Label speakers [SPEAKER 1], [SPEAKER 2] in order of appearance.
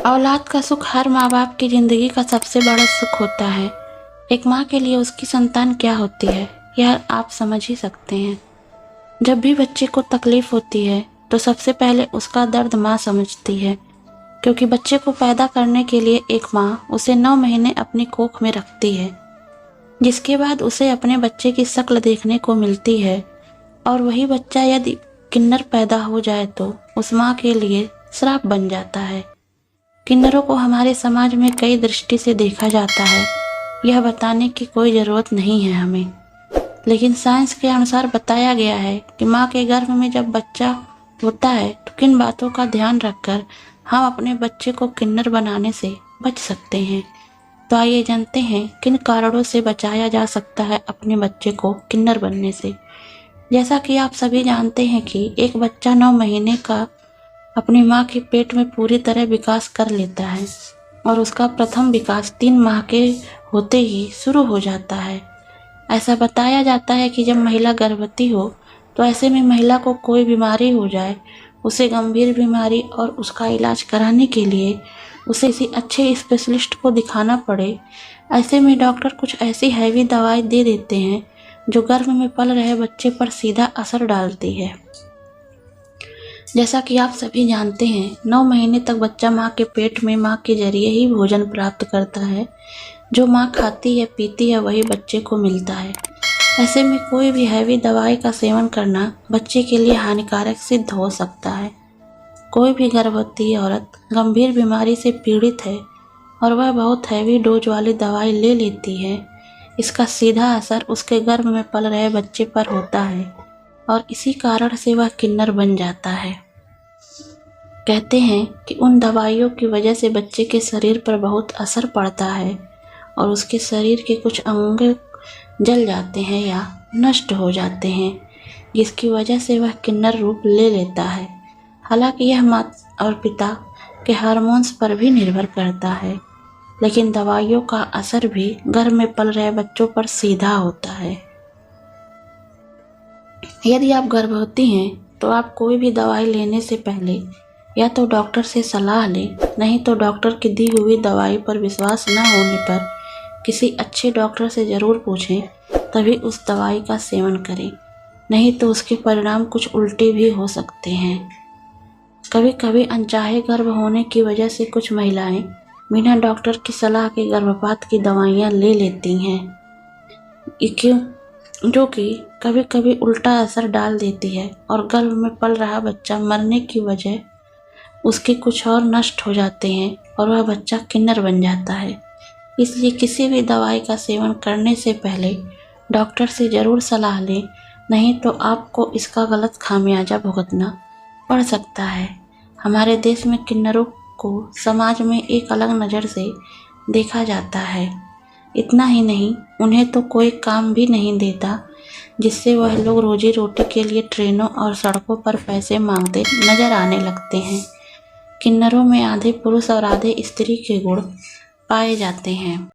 [SPEAKER 1] औलाद का सुख हर माँ बाप की ज़िंदगी का सबसे बड़ा सुख होता है। एक माँ के लिए उसकी संतान क्या होती है, यह आप समझ ही सकते हैं। जब भी बच्चे को तकलीफ होती है तो सबसे पहले उसका दर्द माँ समझती है, क्योंकि बच्चे को पैदा करने के लिए एक माँ उसे 9 महीने अपनी कोख में रखती है, जिसके बाद उसे अपने बच्चे की शक्ल देखने को मिलती है। और वही बच्चा यदि किन्नर पैदा हो जाए तो उस माँ के लिए श्राप बन जाता है। किन्नरों को हमारे समाज में कई दृष्टि से देखा जाता है, यह बताने की कोई ज़रूरत नहीं है हमें। लेकिन साइंस के अनुसार बताया गया है कि माँ के गर्भ में जब बच्चा होता है तो किन बातों का ध्यान रखकर हम अपने बच्चे को किन्नर बनाने से बच सकते हैं। तो आइए जानते हैं किन कारणों से बचाया जा सकता है अपने बच्चे को किन्नर बनने से। जैसा कि आप सभी जानते हैं कि एक बच्चा 9 महीने का अपनी माँ के पेट में पूरी तरह विकास कर लेता है और उसका प्रथम विकास 3 माह के होते ही शुरू हो जाता है। ऐसा बताया जाता है कि जब महिला गर्भवती हो तो ऐसे में महिला को कोई बीमारी हो जाए, उसे गंभीर बीमारी और उसका इलाज कराने के लिए उसे किसी अच्छे स्पेशलिस्ट को दिखाना पड़े। ऐसे में डॉक्टर कुछ ऐसी हैवी दवाई दे देते हैं जो गर्भ में पल रहे बच्चे पर सीधा असर डालती है। जैसा कि आप सभी जानते हैं, 9 महीने तक बच्चा माँ के पेट में माँ के जरिए ही भोजन प्राप्त करता है। जो माँ खाती है पीती है वही बच्चे को मिलता है। ऐसे में कोई भी हैवी दवाई का सेवन करना बच्चे के लिए हानिकारक सिद्ध हो सकता है। कोई भी गर्भवती औरत गंभीर बीमारी से पीड़ित है और वह बहुत हैवी डोज वाली दवाई ले लेती है, इसका सीधा असर उसके गर्भ में पल रहे बच्चे पर होता है और इसी कारण से वह किन्नर बन जाता है। कहते हैं कि उन दवाइयों की वजह से बच्चे के शरीर पर बहुत असर पड़ता है और उसके शरीर के कुछ अंग जल जाते हैं या नष्ट हो जाते हैं, जिसकी वजह से वह किन्नर रूप ले लेता है। हालांकि यह माँ और पिता के हार्मोन्स पर भी निर्भर करता है, लेकिन दवाइयों का असर भी गर्भ में पल रहे बच्चों पर सीधा होता है। यदि आप गर्भवती हैं तो आप कोई भी दवाई लेने से पहले या तो डॉक्टर से सलाह लें, नहीं तो डॉक्टर की दी हुई दवाई पर विश्वास न होने पर किसी अच्छे डॉक्टर से ज़रूर पूछें, तभी उस दवाई का सेवन करें, नहीं तो उसके परिणाम कुछ उल्टे भी हो सकते हैं। कभी कभी अनचाहे गर्भ होने की वजह से कुछ महिलाएं बिना डॉक्टर की सलाह के गर्भपात की दवाइयाँ ले लेती हैं, जो कि कभी कभी उल्टा असर डाल देती है और गर्भ में पल रहा बच्चा मरने की वजह उसके कुछ और नष्ट हो जाते हैं और वह बच्चा किन्नर बन जाता है। इसलिए किसी भी दवाई का सेवन करने से पहले डॉक्टर से ज़रूर सलाह लें, नहीं तो आपको इसका गलत खामियाजा भुगतना पड़ सकता है। हमारे देश में किन्नरों को समाज में एक अलग नज़र से देखा जाता है। इतना ही नहीं, उन्हें तो कोई काम भी नहीं देता, जिससे वह लोग रोजी रोटी के लिए ट्रेनों और सड़कों पर पैसे मांगते नजर आने लगते हैं। किन्नरों में आधे पुरुष और आधे स्त्री के गुण पाए जाते हैं।